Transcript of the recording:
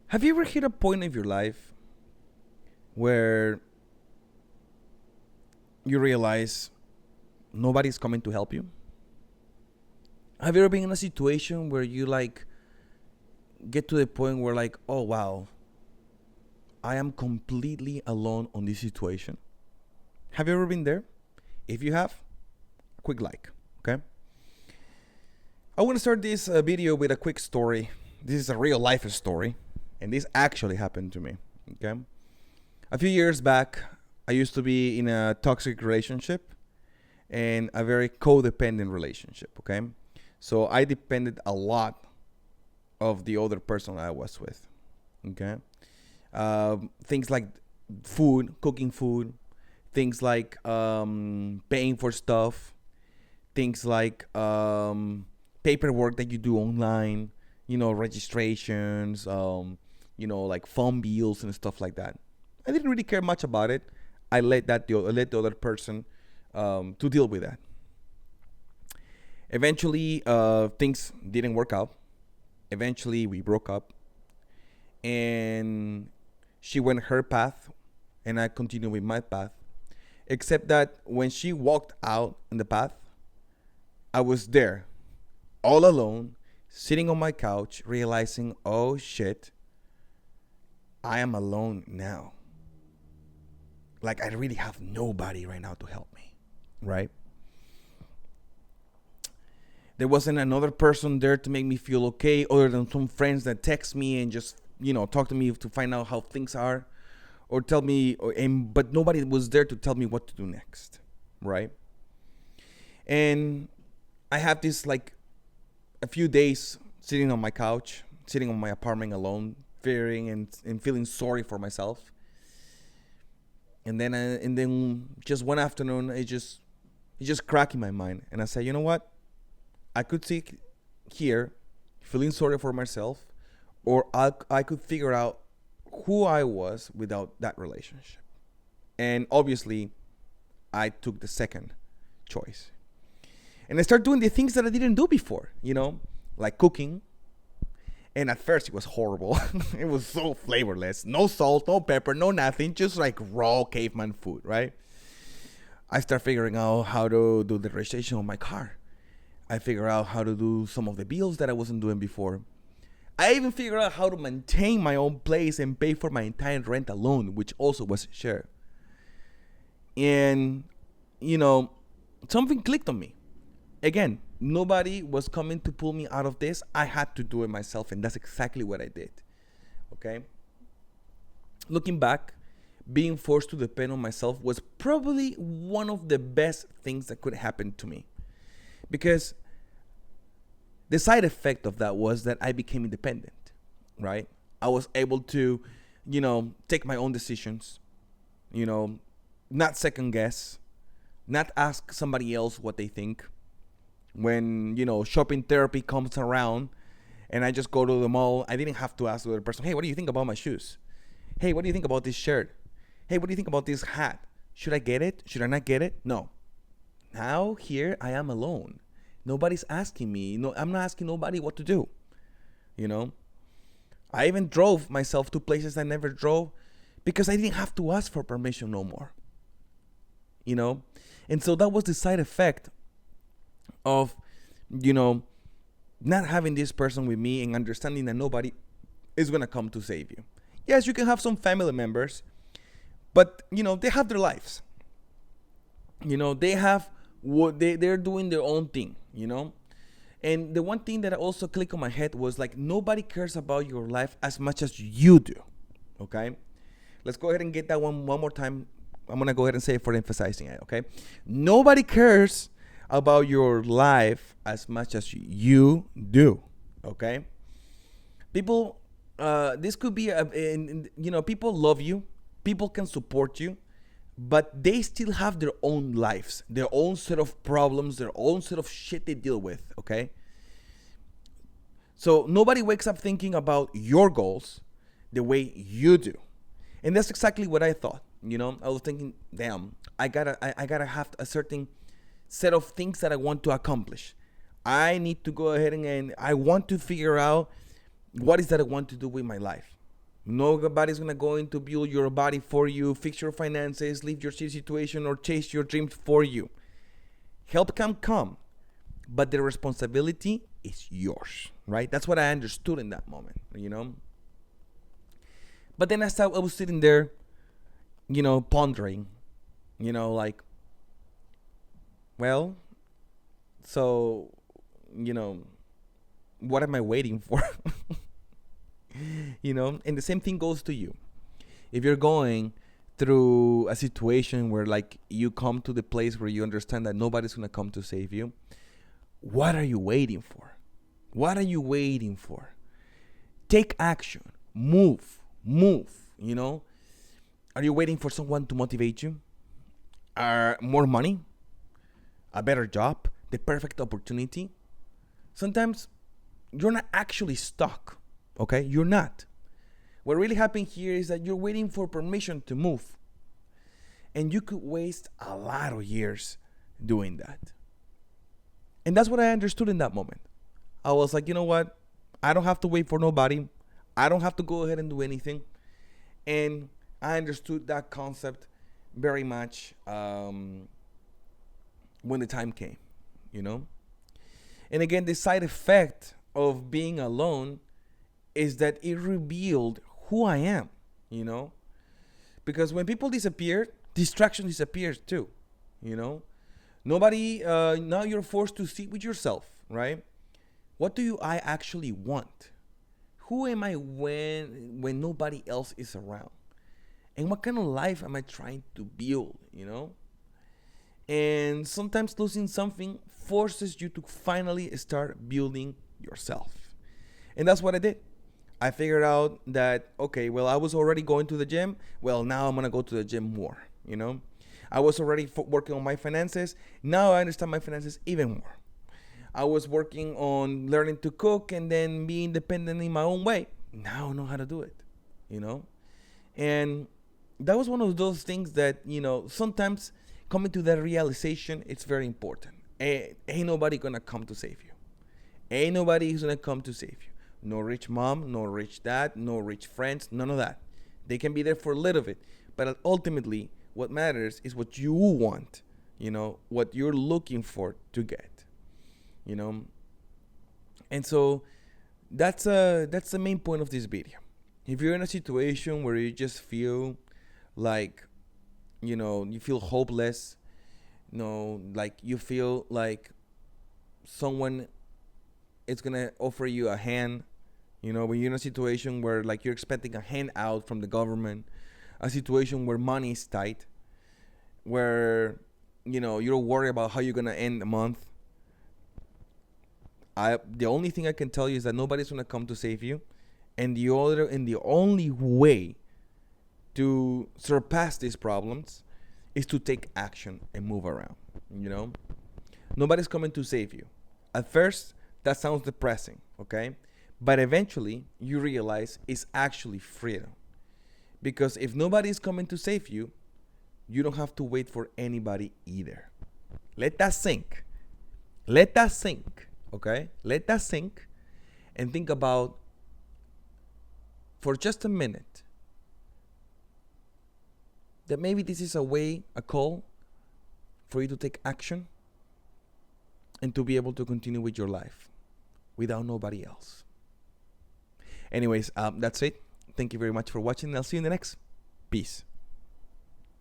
Have you ever hit a point of your life where you realize nobody's coming to help you? Have you ever been in a situation where you get to the point where oh wow, I am completely alone on this situation? Have you ever been there? If you have, quick like, okay? I want to start this video with a quick story. This is a real life story, and this actually happened to me, okay? A few years back, I used to be in a toxic relationship and a very codependent relationship, okay? So I depended a lot of the other person I was with, okay? Things like food, cooking food, things like paying for stuff, things like paperwork that you do online, registrations, like phone bills and stuff like that. I didn't really care much about it. I let the other person to deal with that. Eventually, things didn't work out. Eventually, we broke up, and she went her path, and I continued with my path. Except that when she walked out in the path, I was there, all alone, sitting on my couch, realizing, oh shit, I am alone now. Like, I really have nobody right now to help me, right? There wasn't another person there to make me feel okay, other than some friends that text me and just, talk to me to find out how things are, or tell me, but nobody was there to tell me what to do next, right? And I have this a few days sitting on my couch, sitting on my apartment alone, fearing and feeling sorry for myself. And then just one afternoon, it just cracked in my mind, and I said, you know what? I could sit here, feeling sorry for myself, or I could figure out who I was without that relationship. And obviously, I took the second choice. And I started doing the things that I didn't do before, like cooking. And at first, it was horrible. It was so flavorless. No salt, no pepper, no nothing. Just like raw caveman food, right? I started figuring out how to do the registration of my car. I figured out how to do some of the bills that I wasn't doing before. I even figured out how to maintain my own place and pay for my entire rent alone, which also was shared. And, something clicked on me. Again, nobody was coming to pull me out of this. I had to do it myself, and that's exactly what I did. Okay? Looking back, being forced to depend on myself was probably one of the best things that could happen to me. Because the side effect of that was that I became independent, right? I was able to, take my own decisions, not second guess, not ask somebody else what they think. When, shopping therapy comes around and I just go to the mall, I didn't have to ask the other person, hey, what do you think about my shoes? Hey, what do you think about this shirt? Hey, what do you think about this hat? Should I get it? Should I not get it? No. Now here I am alone. Nobody's asking me. No, I'm not asking nobody what to do. I even drove myself to places I never drove because I didn't have to ask for permission no more. And so that was the side effect of, not having this person with me and understanding that nobody is going to come to save you. Yes, you can have some family members, but, they have their lives. They have they're doing their own thing, And the one thing that also clicked on my head was nobody cares about your life as much as you do. Okay? Let's go ahead and get that one more time. I'm going to go ahead and say it for emphasizing it, okay? Nobody cares about your life as much as you do, okay? People, this could be, people love you. People can support you. But they still have their own lives, their own set of problems, their own set of shit they deal with, okay? So nobody wakes up thinking about your goals the way you do. And that's exactly what I thought, I was thinking, damn, I gotta have a certain set of things that I want to accomplish. I need to go ahead and I want to figure out what is that I want to do with my life. Nobody's gonna go in to build your body for you, fix your finances, leave your situation, or chase your dreams for you. Help can come, but the responsibility is yours, right? That's what I understood in that moment, But then I was sitting there, pondering, like, well, so, what am I waiting for? And the same thing goes to you. If you're going through a situation where like you come to the place where you understand that nobody's going to come to save you, what are you waiting for? What are you waiting for? Take action. Move. Are you waiting for someone to motivate you? More money? A better job? The perfect opportunity? Sometimes you're not actually stuck, okay? You're not. What really happened here is that you're waiting for permission to move. And you could waste a lot of years doing that. And that's what I understood in that moment. I was like, you know what? I don't have to wait for nobody. I don't have to go ahead and do anything. And I understood that concept very much when the time came, And again, the side effect of being alone is that it revealed who I am, Because when people disappear, distraction disappears too, Nobody, now you're forced to sit with yourself, right? What do I actually want? Who am I when nobody else is around? And what kind of life am I trying to build, And sometimes losing something forces you to finally start building yourself. And that's what I did. I figured out that, okay, well, I was already going to the gym. Well, now I'm going to go to the gym more, I was already working on my finances. Now I understand my finances even more. I was working on learning to cook and then be independent in my own way. Now I know how to do it, And that was one of those things that, sometimes coming to that realization, it's very important. Ain't nobody gonna come to save you. Ain't nobody who's gonna come to save you. No rich mom, no rich dad, no rich friends, none of that. They can be there for a little bit, but ultimately, what matters is what you want, what you're looking for to get, And so that's the main point of this video. If you're in a situation where you just feel like, you feel hopeless, like you feel like someone is gonna offer you a hand, when you're in a situation where like you're expecting a handout from the government, a situation where money is tight, where you're worried about how you're gonna end the month. The only thing I can tell you is that nobody's gonna come to save you, and the only way to surpass these problems is to take action and move around. Nobody's coming to save you. At first, that sounds depressing, okay? But eventually, you realize it's actually freedom. Because if nobody's coming to save you, you don't have to wait for anybody either. Let that sink. Okay? Let that sink and think about, for just a minute, that maybe this is a call for you to take action and to be able to continue with your life without nobody else. Anyways, that's it. Thank you very much for watching. I'll see you in the next. Peace.